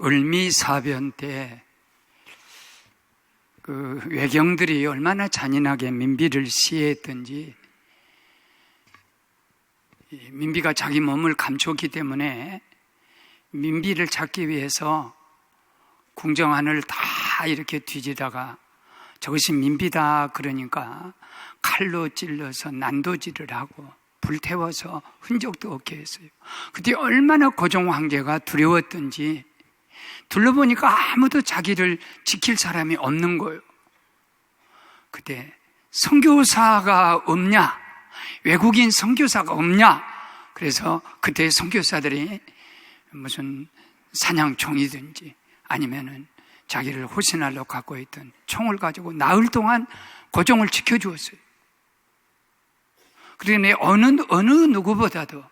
을미사변 때 그 외경들이 얼마나 잔인하게 민비를 시해했던지, 민비가 자기 몸을 감췄기 때문에 민비를 잡기 위해서 궁정안을 다 이렇게 뒤지다가 저것이 민비다 그러니까 칼로 찔러서 난도질을 하고 불태워서 흔적도 없게 했어요. 그때 얼마나 고종 황제가 두려웠던지 둘러보니까 아무도 자기를 지킬 사람이 없는 거예요. 그때 선교사가 없냐? 외국인 선교사가 없냐? 그래서 그때 선교사들이 무슨 사냥총이든지 아니면은 자기를 호신하려고 갖고 있던 총을 가지고 나흘 동안 고종을 지켜주었어요. 그러니 어느 누구보다도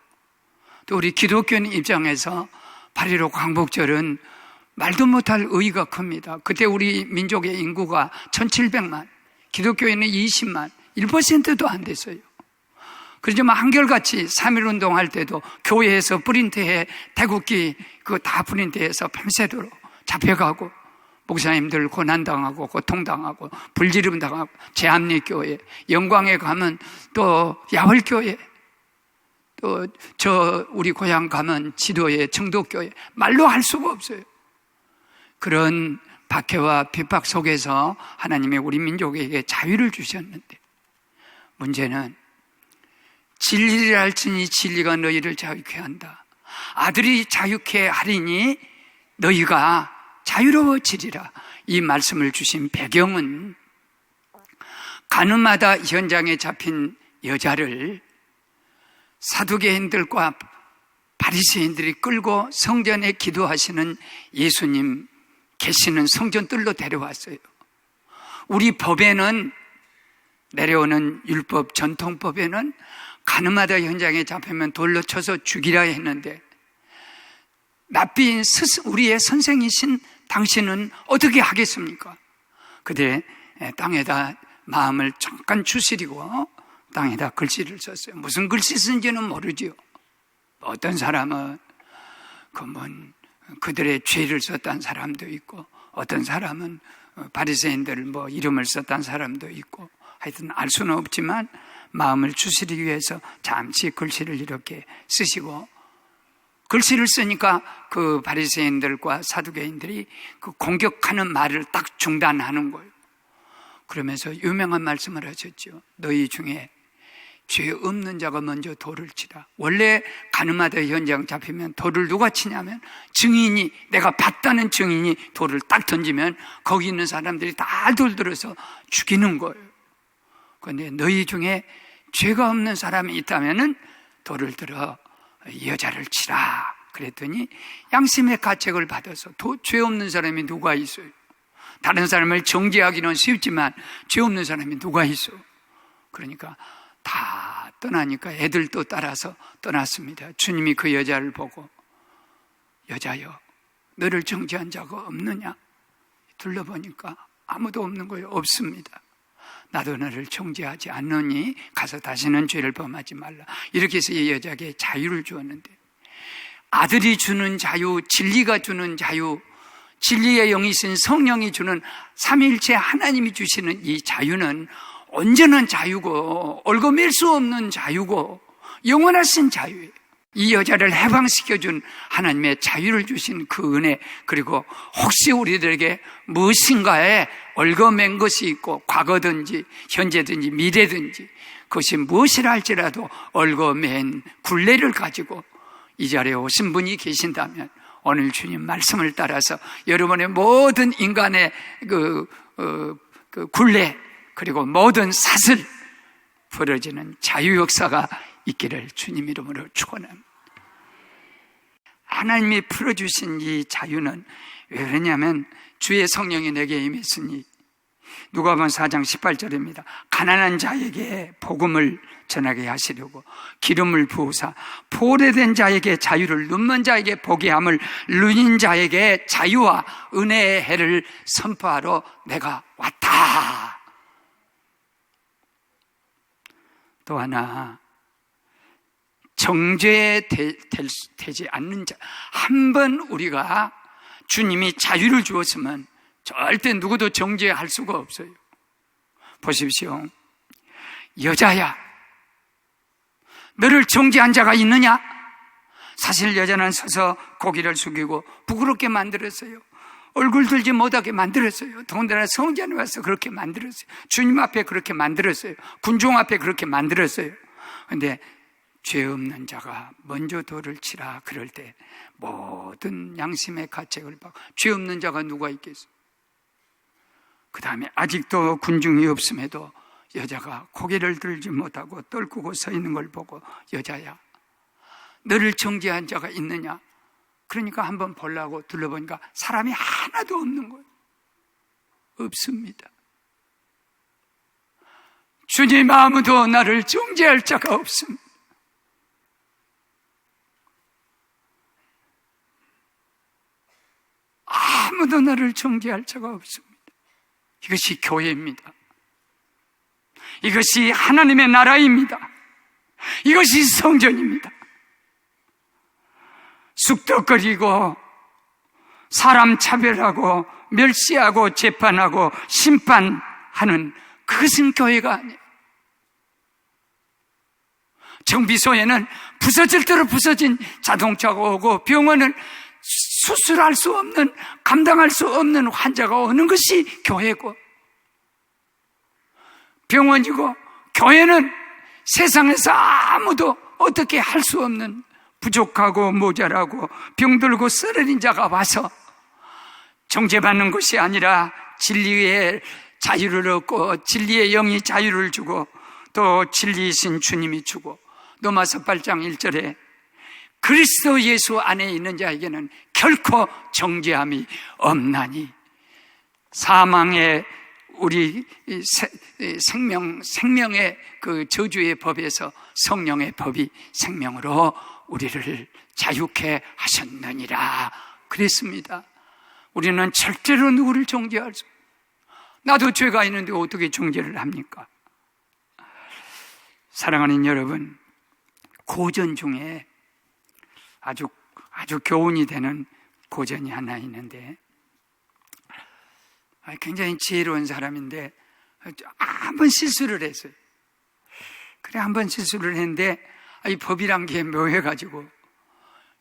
또 우리 기독교인 입장에서 8.15 광복절은 말도 못할 의의가 큽니다. 그때 우리 민족의 인구가 1700만, 기독교인은 20만, 1%도 안 됐어요. 그렇지만 한결같이 3.1운동 할 때도 교회에서 프린트해 태극기 그거 다 프린트해서 밤새도록 잡혀가고 목사님들 고난당하고 고통당하고 불지름 당하고 제합리교회, 영광에 가면 또 야월교회, 또 저 우리 고향 가면 지도에 청도교회, 말로 할 수가 없어요. 그런 박해와 핍박 속에서 하나님이 우리 민족에게 자유를 주셨는데 문제는 진리를 알지니 진리가 너희를 자유케 한다. 아들이 자유케 하리니 너희가 자유로워지리라. 이 말씀을 주신 배경은 가늠하다 현장에 잡힌 여자를 사두개인들과 바리새인들이 끌고 성전에 기도하시는 예수님 계시는 성전뜰로 데려왔어요. 우리 법에는, 내려오는 율법 전통법에는 가늠하다 현장에 잡히면 돌로 쳐서 죽이라 했는데 랍비인 우리의 선생이신 당신은 어떻게 하겠습니까? 그때 땅에다 마음을 잠깐 추스리고 땅에다 글씨를 썼어요. 무슨 글씨 쓴지는 모르지요. 어떤 사람은 그들의 죄를 썼다는 사람도 있고, 어떤 사람은 바리새인들 이름을 썼다는 사람도 있고, 하여튼 알 수는 없지만 마음을 추스리기 위해서 잠시 글씨를 이렇게 쓰시고, 글씨를 쓰니까 그 바리새인들과 사두개인들이 그 공격하는 말을 딱 중단하는 거예요. 그러면서 유명한 말씀을 하셨죠. 너희 중에 죄 없는 자가 먼저 돌을 치라. 원래 가늠하다 현장 잡히면 돌을 누가 치냐면 증인이, 내가 봤다는 증인이 돌을 딱 던지면 거기 있는 사람들이 다 돌 들어서 죽이는 거예요. 그런데 너희 중에 죄가 없는 사람이 있다면은 돌을 들어 이 여자를 치라. 그랬더니 양심의 가책을 받아서 죄 없는 사람이 누가 있어요? 다른 사람을 정죄하기는 쉽지만 죄 없는 사람이 누가 있어? 그러니까 다 떠나니까 애들도 따라서 떠났습니다. 주님이 그 여자를 보고 여자여, 너를 정죄한 자가 없느냐? 둘러보니까 아무도 없는 거예요. 없습니다. 나도 너를 정죄하지 않느니 가서 다시는 죄를 범하지 말라. 이렇게 해서 이 여자에게 자유를 주었는데, 아들이 주는 자유, 진리가 주는 자유, 진리의 영이신 성령이 주는 삼위일체 하나님이 주시는 이 자유는 온전한 자유고 얽어맬 수 없는 자유고 영원하신 자유예요. 이 여자를 해방시켜준 하나님의 자유를 주신 그 은혜, 그리고 혹시 우리들에게 무엇인가에 얽어맨 것이 있고 과거든지 현재든지 미래든지 그것이 무엇이라 할지라도 얽어맨 굴레를 가지고 이 자리에 오신 분이 계신다면 오늘 주님 말씀을 따라서 여러분의 모든 인간의 그 굴레, 그리고 모든 사슬 풀어지는 자유 역사가 있기를 주님 이름으로 축원합니다. 하나님이 풀어주신 이 자유는 왜 그러냐면 주의 성령이 내게 임했으니, 누가복음 4장 18절입니다. 가난한 자에게 복음을 전하게 하시려고 기름을 부으사 포로된 자에게 자유를, 눈먼 자에게 보게 함을, 눈인 자에게 자유와 은혜의 해를 선포하러 내가 왔다. 또 하나, 정죄되지 않는 자, 한 번 우리가 주님이 자유를 주었으면 절대 누구도 정죄할 수가 없어요. 보십시오. 여자야, 너를 정죄한 자가 있느냐? 사실 여자는 서서 고개를 숙이고 부끄럽게 만들었어요. 얼굴 들지 못하게 만들었어요. 더군다나 성전에 와서 그렇게 만들었어요. 주님 앞에 그렇게 만들었어요. 군중 앞에 그렇게 만들었어요. 그런데 죄 없는 자가 먼저 돌을 치라 그럴 때 모든 양심의 가책을 받고, 죄 없는 자가 누가 있겠어요? 그 다음에 아직도 군중이 없음에도 여자가 고개를 들지 못하고 떨구고 서 있는 걸 보고, 여자야, 너를 정죄한 자가 있느냐? 그러니까 한번 보려고 둘러보니까 사람이 하나도 없는 거예요. 없습니다. 주님, 아무도 나를 정죄할 자가 없습니다. 아무도 나를 정죄할 자가 없습니다. 이것이 교회입니다. 이것이 하나님의 나라입니다. 이것이 성전입니다. 쑥덕거리고 사람 차별하고 멸시하고 재판하고 심판하는 그것은 교회가 아니에요. 정비소에는 부서질 대로 부서진 자동차가 오고, 병원은 수술할 수 없는, 감당할 수 없는 환자가 오는 것이 교회고, 병원이고, 교회는 세상에서 아무도 어떻게 할 수 없는 부족하고 모자라고 병들고 쓰러진 자가 와서 정죄받는 것이 아니라 진리의 자유를 얻고, 진리의 영이 자유를 주고, 또 진리이신 주님이 주고, 로마서 8장 1절에 그리스도 예수 안에 있는 자에게는 결코 정죄함이 없나니, 사망의 우리 생명의 그 저주의 법에서 성령의 법이 생명으로 우리를 자유케 하셨느니라 그랬습니다. 우리는 절대로 누구를 정죄할 수, 나도 죄가 있는데 어떻게 정죄를 합니까? 사랑하는 여러분, 고전 중에 아주 교훈이 되는 고전이 하나 있는데, 굉장히 지혜로운 사람인데 한 번 실수를 했어요. 그래, 한 번 실수를 했는데 이 법이란 게 묘해가지고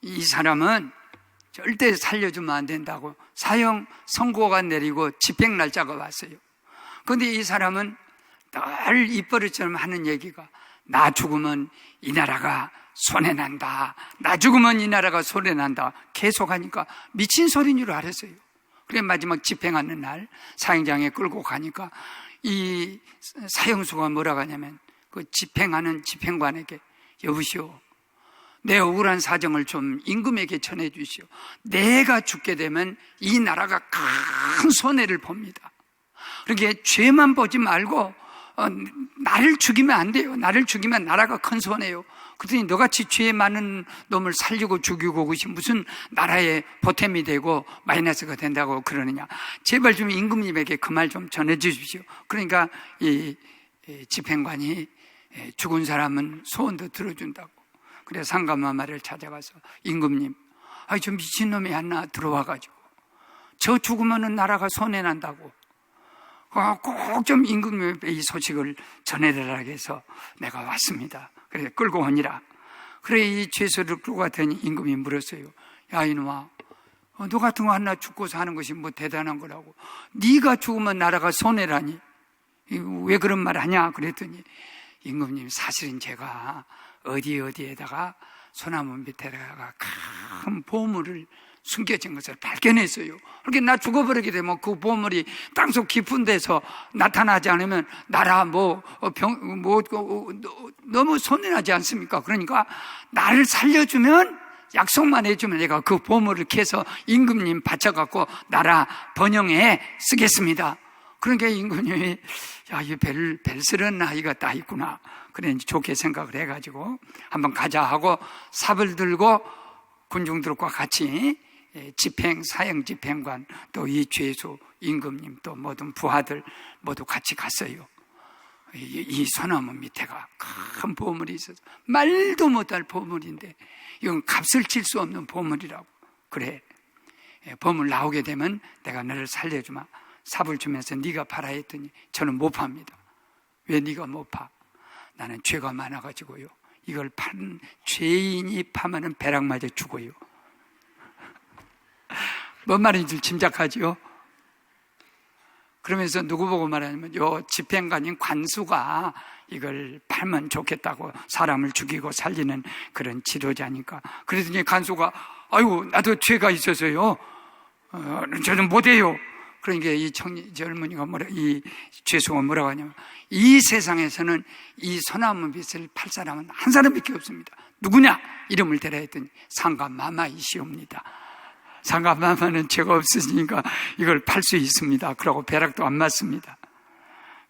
이 사람은 절대 살려주면 안 된다고 사형 선고가 내리고 집행 날짜가 왔어요. 그런데 이 사람은 늘 입버릇처럼 하는 얘기가, 나 죽으면 이 나라가 손해난다, 나 죽으면 이 나라가 손해난다 계속 하니까 미친 소리인 줄 알았어요. 그래 마지막 집행하는 날 사형장에 끌고 가니까 이 사형수가 뭐라고 하냐면, 그 집행하는 집행관에게, 여보시오, 내 억울한 사정을 좀 임금에게 전해 주시오. 내가 죽게 되면 이 나라가 큰 손해를 봅니다. 그러니까 죄만 보지 말고 나를 죽이면 안 돼요. 나를 죽이면 나라가 큰 손해요. 그랬더니 너같이 죄 많은 놈을 살리고 죽이고 그것이 무슨 나라에 보탬이 되고 마이너스가 된다고 그러느냐. 제발 좀 임금님에게 그 말 좀 전해 주십시오. 그러니까 이 집행관이 죽은 사람은 소원도 들어준다고. 그래서 상감마마를 찾아가서, 임금님, 저 미친놈이 하나 들어와가지고 저 죽으면 나라가 손해난다고 꼭 좀 임금님에게 이 소식을 전해달라 해서 내가 왔습니다. 그래서 끌고 오니라. 그래 이 죄수를 끌고 갔더니 임금이 물었어요. 야 이놈아, 너 같은 거 하나 죽고 사는 것이 뭐 대단한 거라고, 네가 죽으면 나라가 손해라니 왜 그런 말 하냐 그랬더니, 임금님, 사실은 제가 어디에다가 소나무 밑에다가 큰 보물을 숨겨진 것을 발견했어요. 그렇게 나 죽어버리게 되면 그 보물이 땅속 깊은 데서 나타나지 않으면 나라 너무 손해나지 않습니까? 그러니까 나를 살려주면, 약속만 해주면 내가 그 보물을 캐서 임금님 바쳐갖고 나라 번영에 쓰겠습니다. 그러니까 임금님이, 야, 이 벨스런 아이가 다 있구나. 그래 좋게 생각을 해가지고 한번 가자 하고 삽을 들고 군중들과 같이 사형 집행관, 또 이 죄수 임금님, 또 모든 부하들 모두 같이 갔어요. 이 소나무 밑에가 큰 보물이 있어서 말도 못할 보물인데 이건 값을 칠 수 없는 보물이라고. 그래 범을 나오게 되면 내가 너를 살려주마. 삽을 주면서 네가 파라 했더니 저는 못 팝니다. 왜 네가 못 파? 나는 죄가 많아가지고요. 이걸 파는 죄인이 파면은 배락 맞아 죽어요. 뭔 말인지 짐작하지요? 그러면서 누구 보고 말하냐면 요 집행관인 관수가 이걸 팔면 좋겠다고 사람을 죽이고 살리는 그런 지도자니까. 그러더니 관수가 아이고 나도 죄가 있어서요. 저는 못해요. 그러니까 이 젊은이가 이 죄수가 뭐라고 하냐면 이 세상에서는 이 소나무 빚을 팔 사람은 한 사람밖에 없습니다. 누구냐? 이름을 대라 했더니 상가마마이시옵니다. 상가마마는 죄가 없으니까 이걸 팔 수 있습니다. 그러고 배락도 안 맞습니다.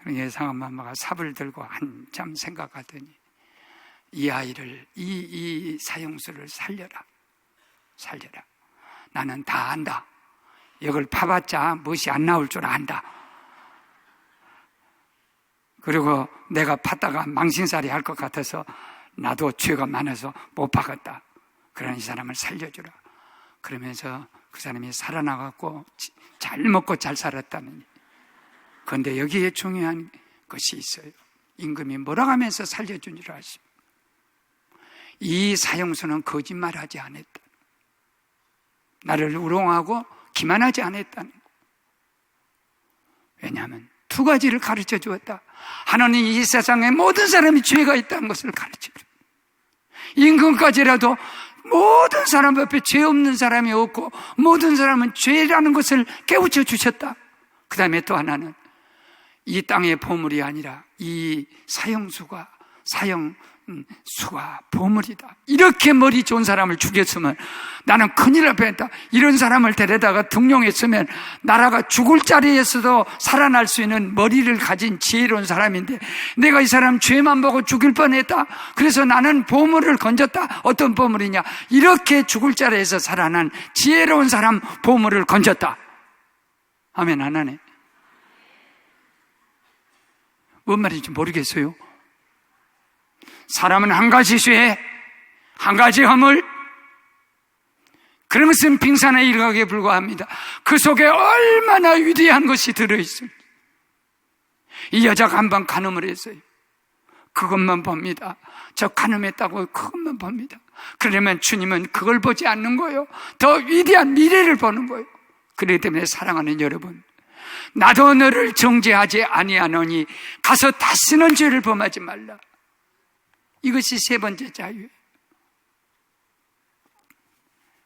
그러니까 상가마마가 삽을 들고 한참 생각하더니 이 아이를 이 사형수를 살려라. 나는 다 안다. 이걸 파봤자 무엇이 안 나올 줄 안다. 그리고 내가 팠다가 망신살이 할 것 같아서 나도 죄가 많아서 못 파겠다. 그러니 이 사람을 살려주라. 그러면서 그 사람이 살아나갔고 잘 먹고 잘 살았다느니. 그런데 여기에 중요한 것이 있어요. 임금이 뭐라고 하면서 살려준 줄 아십니까? 이 사형수는 거짓말하지 않았다. 나를 우롱하고 기만하지 않았다는 거. 왜냐하면 두 가지를 가르쳐 주었다. 하나는 이 세상에 모든 사람이 죄가 있다는 것을 가르쳐 줍니다. 임금까지라도 모든 사람 앞에 죄 없는 사람이 없고 모든 사람은 죄라는 것을 깨우쳐 주셨다. 그 다음에 또 하나는 이 땅의 보물이 아니라 이 사형수가 보물이다. 이렇게 머리 좋은 사람을 죽였으면 나는 큰일 날 뻔했다. 이런 사람을 데려다가 등용했으면 나라가 죽을 자리에서도 살아날 수 있는 머리를 가진 지혜로운 사람인데 내가 이 사람 죄만 보고 죽일 뻔했다. 그래서 나는 보물을 건졌다. 어떤 보물이냐? 이렇게 죽을 자리에서 살아난 지혜로운 사람 보물을 건졌다. 아멘. 안 하네. 뭔 말인지 모르겠어요. 사람은 한 가지 죄, 한 가지 허물, 그런 것은 빙산의 일각에 불과합니다. 그 속에 얼마나 위대한 것이 들어있습니다. 이 여자가 한번 간음을 했어요. 그것만 봅니다. 저 간음했다고 그것만 봅니다. 그러면 주님은 그걸 보지 않는 거예요. 더 위대한 미래를 보는 거예요. 그렇기 때문에 사랑하는 여러분, 나도 너를 정죄하지 아니하노니 가서 다시는 죄를 범하지 말라. 이것이 세 번째 자유예요.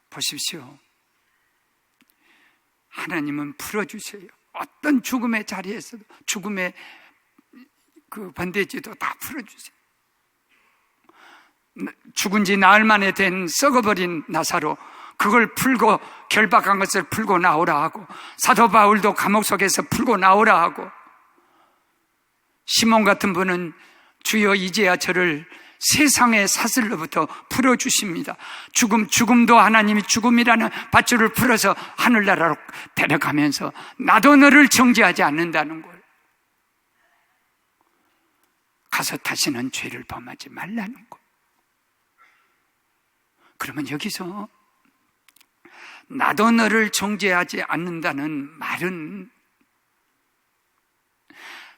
보십시오. 하나님은 풀어주세요. 어떤 죽음의 자리에서도 죽음의 그 번대지도 다 풀어주세요. 죽은 지 나흘 만에 된 썩어버린 나사로 그걸 풀고 결박한 것을 풀고 나오라 하고 사도 바울도 감옥 속에서 풀고 나오라 하고 시몬 같은 분은 주여 이제야 저를 세상의 사슬로부터 풀어주십니다. 죽음도 하나님이 죽음이라는 밧줄을 풀어서 하늘나라로 데려가면서 나도 너를 정죄하지 않는다는 걸. 가서 다시는 죄를 범하지 말라는 것. 그러면 여기서 나도 너를 정죄하지 않는다는 말은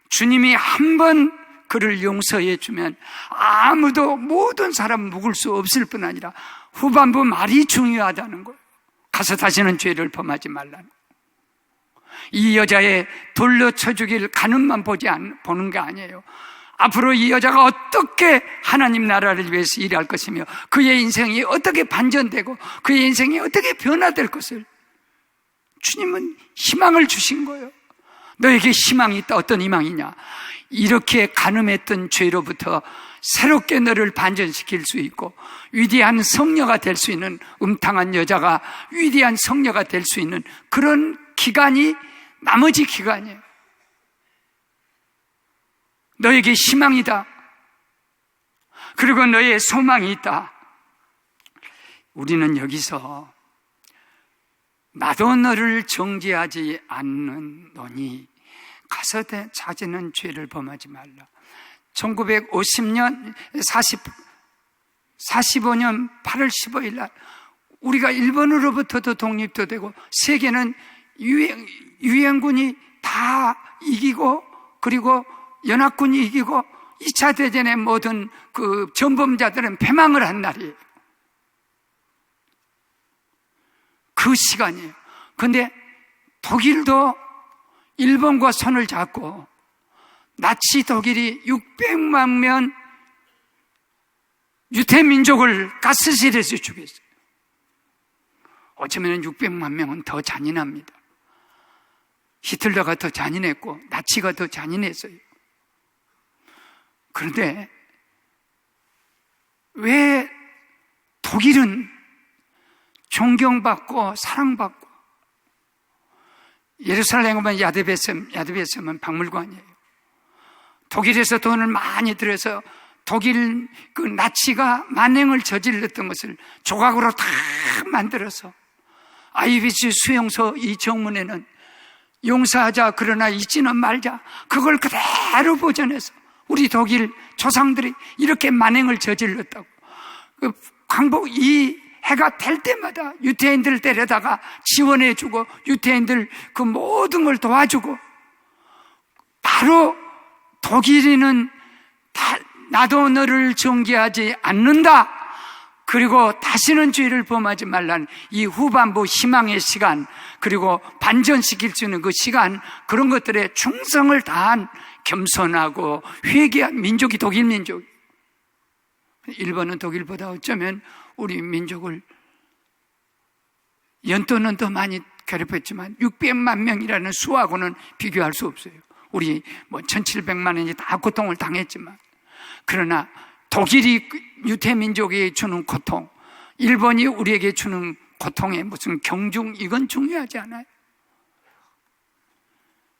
주님이 한번 그를 용서해 주면 아무도 모든 사람 묵을 수 없을 뿐 아니라 후반부 말이 중요하다는 거예요. 가서 다시는 죄를 범하지 말라는. 이 여자의 돌려 쳐 죽일 간음만 보는 게 아니에요. 앞으로 이 여자가 어떻게 하나님 나라를 위해서 일할 것이며 그의 인생이 어떻게 반전되고 그의 인생이 어떻게 변화될 것을 주님은 희망을 주신 거예요. 너에게 희망이 있다. 어떤 희망이냐? 이렇게 간음했던 죄로부터 새롭게 너를 반전시킬 수 있고 위대한 성녀가 될 수 있는, 음탕한 여자가 위대한 성녀가 될 수 있는 그런 기간이 나머지 기간이에요. 너에게 희망이다. 그리고 너의 소망이 있다. 우리는 여기서 나도 너를 정죄하지 않는노니 가서 자지는 죄를 범하지 말라. 1950년 45년 8월 15일 날 우리가 일본으로부터도 독립도 되고 세계는 유엔군이 다 이기고 그리고 연합군이 이기고 2차 대전의 모든 그 전범자들은 패망을 한 날이에요. 그 시간이에요. 그런데 독일도 일본과 손을 잡고 나치 독일이 600만 명 유태민족을 가스실에서 죽였어요. 어쩌면 600만 명은 더 잔인합니다. 히틀러가 더 잔인했고 나치가 더 잔인했어요. 그런데 왜 독일은 존경받고 사랑받고, 예루살렘에 보면 야드베셈은 박물관이에요. 독일에서 돈을 많이 들여서 독일 그 나치가 만행을 저질렀던 것을 조각으로 다 만들어서 아이비스 수용소 이 정문에는 용서하자 그러나 잊지는 말자, 그걸 그대로 보존해서 우리 독일 조상들이 이렇게 만행을 저질렀다고. 그 광복 이 해가 될 때마다 유태인들 데려다가 지원해주고 유태인들 그 모든 걸 도와주고, 바로 독일인은 나도 너를 존귀하지 않는다, 그리고 다시는 죄를 범하지 말라는 이 후반부 희망의 시간, 그리고 반전시킬 수 있는 그 시간, 그런 것들에 충성을 다한 겸손하고 회개한 민족이 독일 민족. 일본은 독일보다 어쩌면 우리 민족을 연도는 더 많이 괴롭혔지만 600만 명이라는 수하고는 비교할 수 없어요. 우리 1700만 원이 다 고통을 당했지만, 그러나 독일이 유태민족에게 주는 고통, 일본이 우리에게 주는 고통의 무슨 경중, 이건 중요하지 않아요.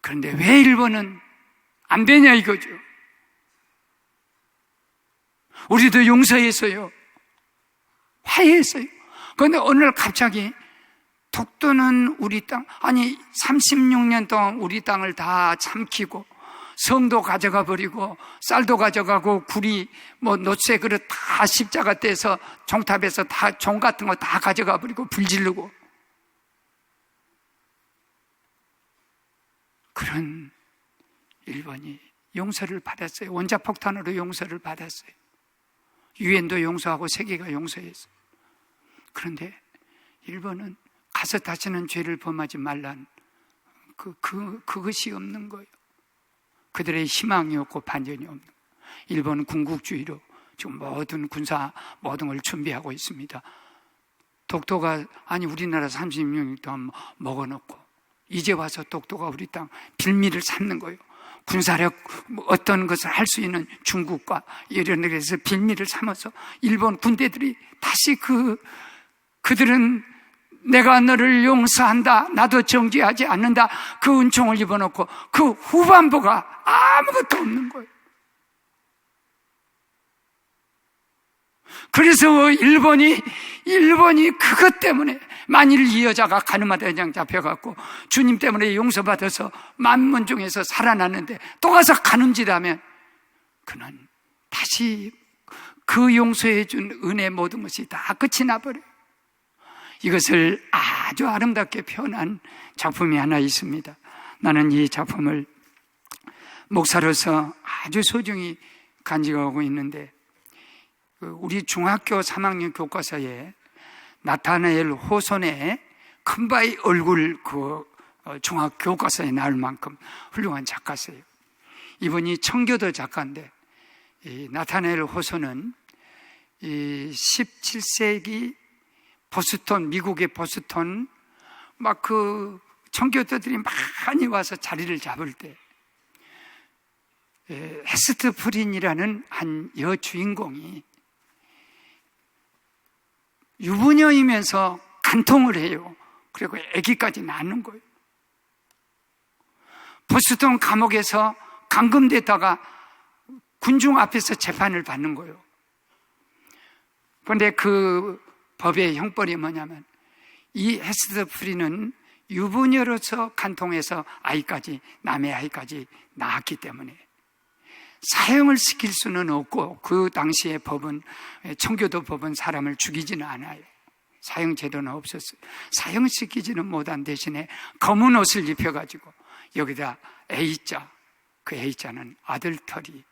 그런데 왜 일본은 안 되냐 이거죠. 우리도 용서했어요. 화해했어요. 그런데 어느 날 갑자기 독도는 우리 땅, 아니 36년 동안 우리 땅을 다 삼키고 성도 가져가 버리고 쌀도 가져가고 구리 노쇠 그릇 다 십자가 떼서 종탑에서 다 종 같은 거 다 가져가 버리고 불 지르고, 그런 일본이 용서를 받았어요. 원자폭탄으로 용서를 받았어요. 유엔도 용서하고 세계가 용서했어요. 그런데 일본은 가서 다시는 죄를 범하지 말란 그것이 없는 거예요. 그들의 희망이 없고 반전이 없는 거예요. 일본은 군국주의로 지금 모든 군사 모든 걸 준비하고 있습니다. 독도가, 아니 우리나라 36년 동안 먹어놓고 이제 와서 독도가 우리 땅 빌미를 삼는 거예요. 군사력 어떤 것을 할 수 있는 중국과 이런 데서 빌미를 삼아서 일본 군대들이 다시 그들은 내가 너를 용서한다, 나도 정죄하지 않는다, 그 은총을 입어놓고 그 후반부가 아무것도 없는 거예요. 그래서 일본이 그것 때문에, 만일 이 여자가 가늠하 대장 잡혀갖고 주님 때문에 용서받아서 만문중에서 살아났는데 또 가서 가늠짓하면 그는 다시 그 용서해 준 은혜 모든 것이 다 끝이 나버려요. 이것을 아주 아름답게 표현한 작품이 하나 있습니다. 나는 이 작품을 목사로서 아주 소중히 간직하고 있는데, 우리 중학교 3학년 교과서에 나타나엘 호손의 큰바위 얼굴 중학교 교과서에 나올 만큼 훌륭한 작가세요. 이분이 청교도 작가인데, 이 나타나엘 호손은 이 17세기 보스턴, 미국의 보스턴 막 그 청교도들이 많이 와서 자리를 잡을 때 헤스트 프린이라는 한 여주인공이 유부녀이면서 간통을 해요. 그리고 아기까지 낳는 거예요. 보스턴 감옥에서 감금됐다가 군중 앞에서 재판을 받는 거예요. 그런데 그 법의 형벌이 뭐냐면, 이 헤스트 프린은 유부녀로서 간통해서 남의 아이까지 낳았기 때문에 사형을 시킬 수는 없고, 그 당시의 법은, 청교도 법은 사람을 죽이지는 않아요. 사형 제도는 없었어요. 사형시키지는 못한 대신에 검은 옷을 입혀가지고 여기다 A자, 그 A자는 아들털이,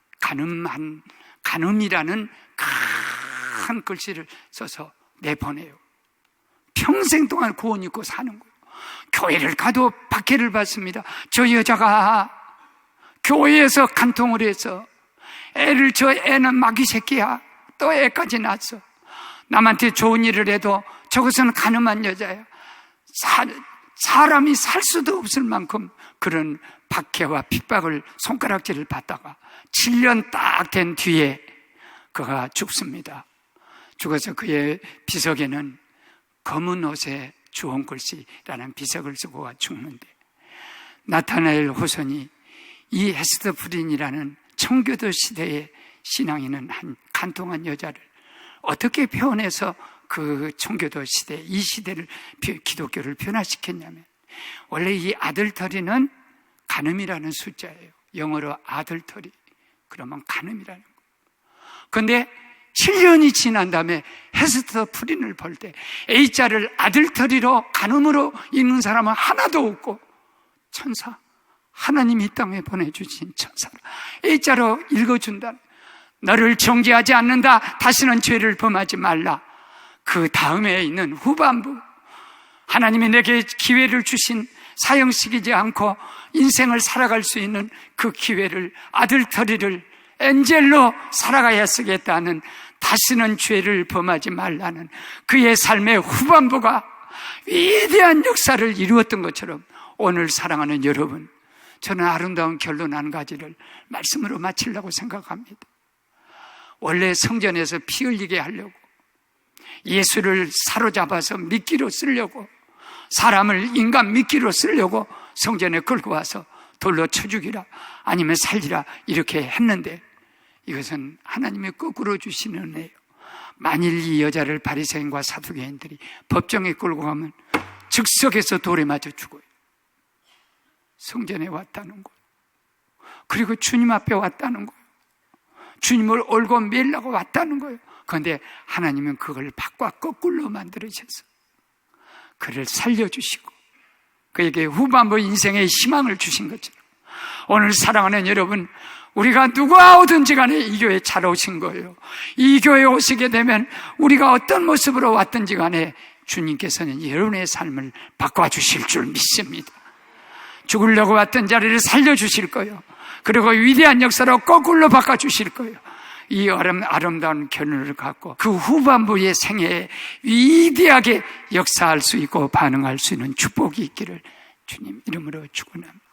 간음이라는 큰 글씨를 써서 내보내요. 평생 동안 구원 입고 사는 거예요. 교회를 가도 박해를 받습니다. 저 여자가 교회에서 간통을 해서 저 애는 마귀 새끼야. 또 애까지 낳았어. 남한테 좋은 일을 해도 저것은 간음한 여자야. 사람이 살 수도 없을 만큼 그런 박해와 핍박을, 손가락질을 받다가 7년 딱 된 뒤에 그가 죽습니다. 죽어서 그의 비석에는 검은 옷에 주홍글씨라는 비석을 쓰고 죽는데, 나타나엘 호손이 이 헤스더 프린이라는 청교도 시대의 신앙인은 한 간통한 여자를 어떻게 표현해서 그 청교도 시대, 이 시대를, 기독교를 변화시켰냐면, 원래 이 아들터리는 간음이라는 숫자예요. 영어로 아들터리, 그러면 간음이라는 거예요. 그런데 7년이 지난 다음에 헤스터 프린을 볼 때 A자를 아들터리로, 간음으로 읽는 사람은 하나도 없고, 천사, 하나님이 이 땅에 보내주신 천사라 A자로 읽어준다. 너를 정죄하지 않는다. 다시는 죄를 범하지 말라. 그 다음에 있는 후반부, 하나님이 내게 기회를 주신, 사형시키지 않고 인생을 살아갈 수 있는 그 기회를, 아들터리를 엔젤로 살아가야 쓰겠다는, 다시는 죄를 범하지 말라는 그의 삶의 후반부가 위대한 역사를 이루었던 것처럼, 오늘 사랑하는 여러분, 저는 아름다운 결론 한 가지를 말씀으로 마치려고 생각합니다. 원래 성전에서 피 흘리게 하려고, 예수를 사로잡아서 미끼로 쓰려고, 사람을 인간 미끼로 쓰려고 성전에 끌고 와서 돌로 쳐 죽이라, 아니면 살리라, 이렇게 했는데, 이것은 하나님의 거꾸로 주시는 은혜예요. 만일 이 여자를 바리새인과 사두개인들이 법정에 끌고 가면 즉석에서 돌에 맞아 죽어요. 성전에 왔다는 거예요. 그리고 주님 앞에 왔다는 거예요. 주님을 올고 밀라고 왔다는 거예요. 그런데 하나님은 그걸 바꿔 거꾸로 만들어주셔서 그를 살려주시고 그에게 후반부 인생의 희망을 주신 것처럼, 오늘 사랑하는 여러분, 우리가 누가 오든지 간에 이 교회에 잘 오신 거예요. 이 교회에 오시게 되면 우리가 어떤 모습으로 왔든지 간에 주님께서는 여러분의 삶을 바꿔주실 줄 믿습니다. 죽으려고 왔던 자리를 살려주실 거예요. 그리고 위대한 역사로 거꾸로 바꿔주실 거예요. 이 아름다운 견해를 갖고 그 후반부의 생애에 위대하게 역사할 수 있고 반응할 수 있는 축복이 있기를 주님 이름으로 축원합니다.